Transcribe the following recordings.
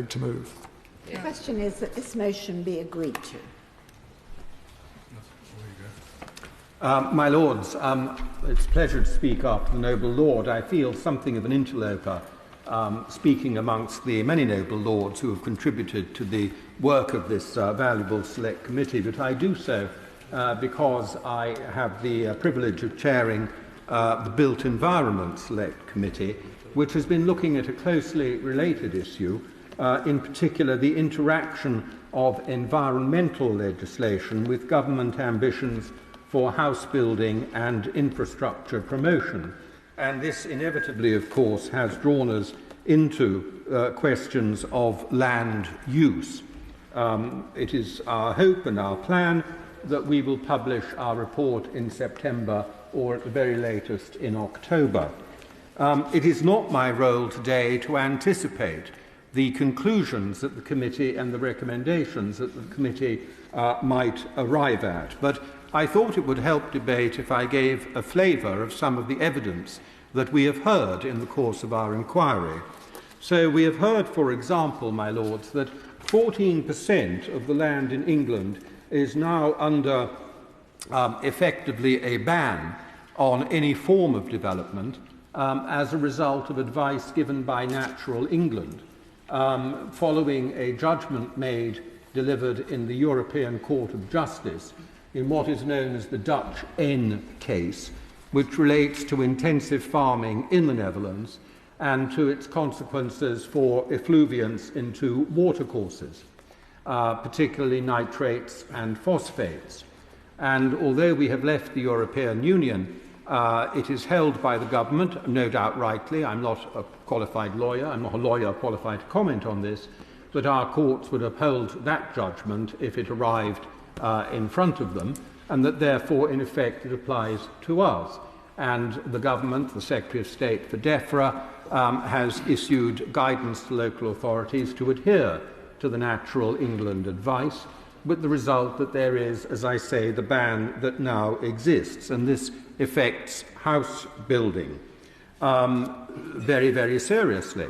to move. The question is that this motion be agreed to. My Lords, it's a pleasure to speak after the noble Lord. I feel something of an interloper speaking amongst the many noble Lords who have contributed to the work of this valuable select committee, but I do so because I have the privilege of chairing the Built Environment Select Committee, which has been looking at a closely related issue, in particular the interaction of environmental legislation with government ambitions for house building and infrastructure promotion. And this inevitably, of course, has drawn us into questions of land use. It is our hope and our plan that we will publish our report in September or at the very latest in October. It is not my role today to anticipate the conclusions that the committee and the recommendations that the committee might arrive at, but I thought it would help debate if I gave a flavour of some of the evidence that we have heard in the course of our inquiry. So we have heard, for example, my Lords, that 14% of the land in England is now under effectively a ban on any form of development as a result of advice given by Natural England, following a judgment delivered in the European Court of Justice in what is known as the Dutch N case, which relates to intensive farming in the Netherlands and to its consequences for effluviance into watercourses, particularly nitrates and phosphates. And although we have left the European Union, it is held by the government, no doubt rightly. I'm not a qualified lawyer, I'm not a lawyer qualified to comment on this, but our courts would uphold that judgment if it arrived in front of them, and that therefore, in effect, it applies to us. And the government, the Secretary of State for DEFRA, has issued guidance to local authorities to adhere to the Natural England advice, with the result that there is, as I say, the ban that now exists, and this affects house building very, very seriously.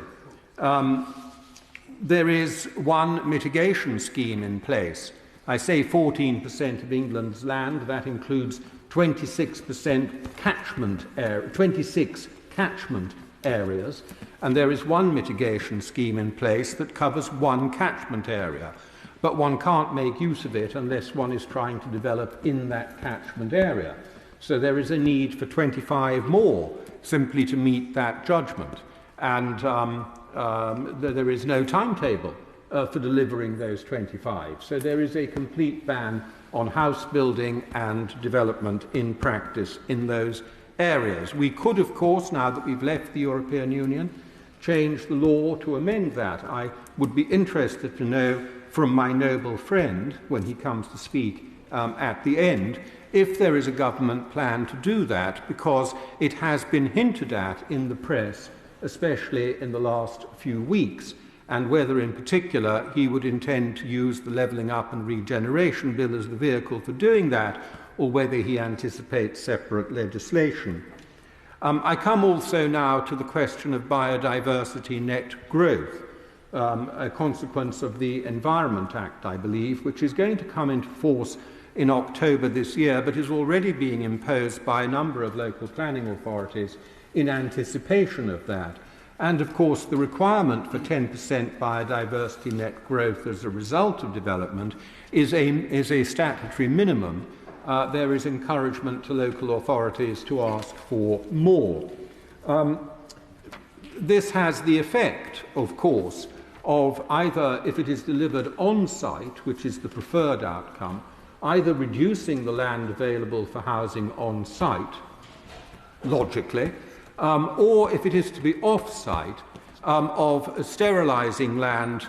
There is one mitigation scheme in place. I say 14% of England's land. That includes 26% catchment area, 26 catchment areas, and there is one mitigation scheme in place that covers one catchment area. But one can't make use of it unless one is trying to develop in that catchment area. So there is a need for 25 more simply to meet that judgment. And there is no timetable for delivering those 25. So there is a complete ban on house building and development in practice in those areas. We could, of course, now that we've left the European Union, change the law to amend that. I would be interested to know from my noble friend, when he comes to speak at the end, if there is a government plan to do that, because it has been hinted at in the press, especially in the last few weeks, and whether in particular he would intend to use the Levelling Up and Regeneration Bill as the vehicle for doing that, or whether he anticipates separate legislation. I come also now to the question of biodiversity net growth, a consequence of the Environment Act, I believe, which is going to come into force in October this year, but is already being imposed by a number of local planning authorities in anticipation of that. And, of course, the requirement for 10% biodiversity net growth as a result of development is a statutory minimum. There is encouragement to local authorities to ask for more. This has the effect, of course, of either, if it is delivered on-site, which is the preferred outcome, either reducing the land available for housing on-site, logically, or if it is to be off-site, of sterilising land,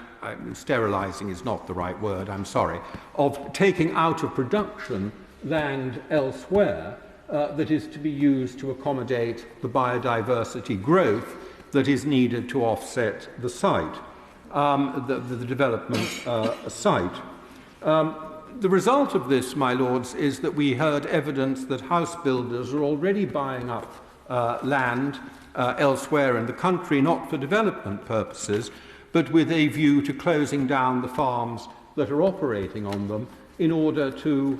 sterilising is not the right word, I'm sorry, of taking out of production land elsewhere that is to be used to accommodate the biodiversity growth that is needed to offset the site, the development site. The result of this, my Lords, is that we heard evidence that house builders are already buying up land elsewhere in the country, not for development purposes, but with a view to closing down the farms that are operating on them in order to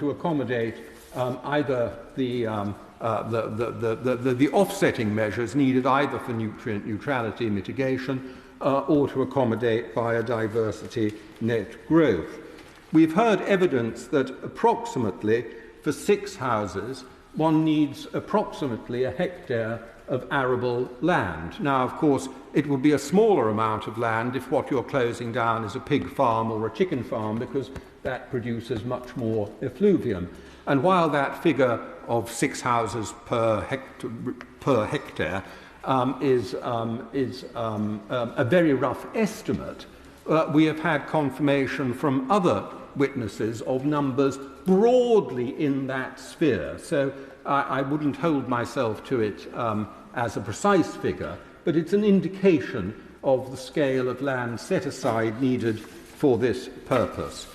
accommodate either the offsetting measures needed either for nutrient neutrality mitigation or to accommodate biodiversity net growth. We've heard evidence that approximately for 6 houses one needs approximately a hectare of arable land. Now, of course, it will be a smaller amount of land if what you're closing down is a pig farm or a chicken farm, because that produces much more effluvium. And while that figure of 6 houses per hectare is a very rough estimate, we have had confirmation from other witnesses of numbers broadly in that sphere. So I wouldn't hold myself to it as a precise figure, but it's an indication of the scale of land set aside needed for this purpose.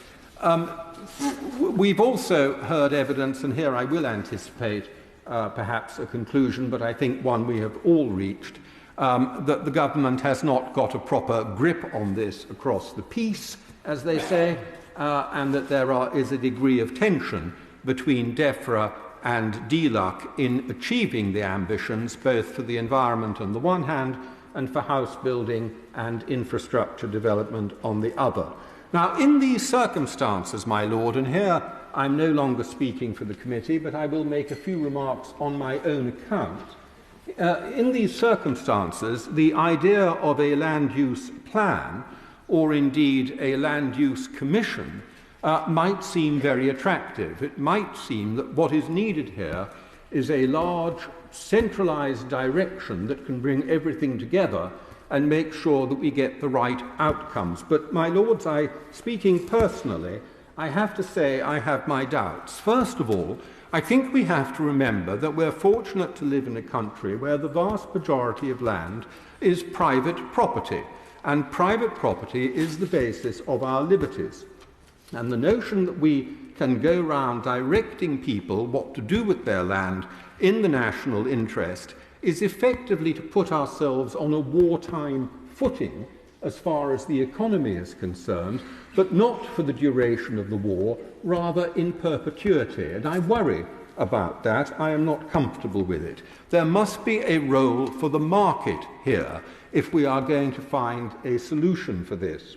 We've also heard evidence, and here I will anticipate perhaps a conclusion, but I think one we have all reached, that the government has not got a proper grip on this across the piece, as they say, and that there is a degree of tension between DEFRA and DLUC in achieving the ambitions, both for the environment on the one hand and for house building and infrastructure development on the other. Now, in these circumstances, my Lord, and here I'm no longer speaking for the committee, but I will make a few remarks on my own account. In these circumstances, the idea of a land use plan, or indeed a land use commission, might seem very attractive. It might seem that what is needed here is a large, centralized direction that can bring everything together and make sure that we get the right outcomes. But, my Lords, speaking personally, I have to say I have my doubts. First of all, I think we have to remember that we're fortunate to live in a country where the vast majority of land is private property, and private property is the basis of our liberties. And the notion that we can go round directing people what to do with their land in the national interest is effectively to put ourselves on a wartime footing as far as the economy is concerned, but not for the duration of the war, rather in perpetuity. And I worry about that. I am not comfortable with it. There must be a role for the market here if we are going to find a solution for this.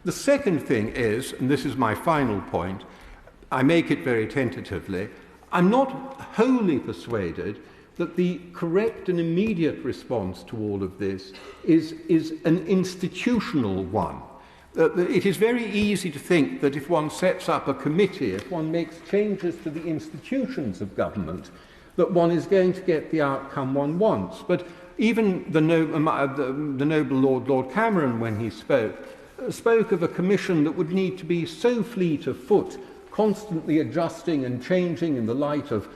The second thing is, and this is my final point, I make it very tentatively, I'm not wholly persuaded that the correct and immediate response to all of this is an institutional one. It is very easy to think that if one sets up a committee, if one makes changes to the institutions of government, that one is going to get the outcome one wants. But even the noble Lord Cameron, when he spoke of a commission that would need to be so fleet of foot, constantly adjusting and changing in the light of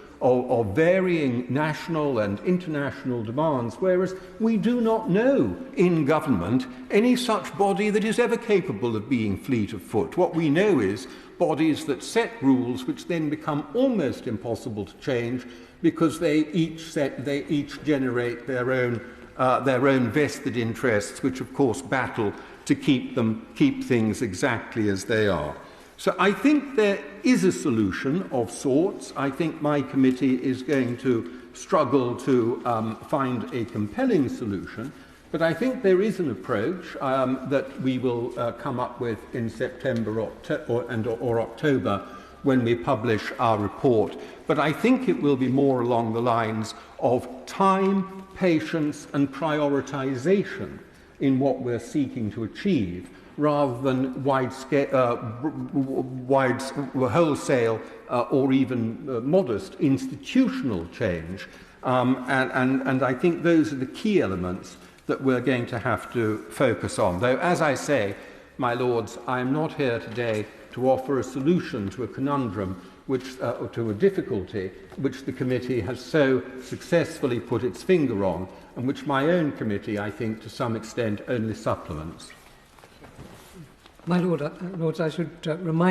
varying national and international demands, whereas we do not know in government any such body that is ever capable of being fleet of foot. What we know is bodies that set rules which then become almost impossible to change because they each generate their own vested interests, which of course battle to keep things exactly as they are. So I think there is a solution of sorts. I think my committee is going to struggle to find a compelling solution, but I think there is an approach that we will come up with in September or October when we publish our report. But I think it will be more along the lines of time, patience, and prioritization in what we're seeking to achieve, rather than wholesale or even modest institutional change. And I think those are the key elements that we're going to have to focus on. Though, as I say, my Lords, I am not here today to offer a solution to a conundrum, to a difficulty which the committee has so successfully put its finger on, and which my own committee, I think, to some extent only supplements. My Lord, Lords, I should remind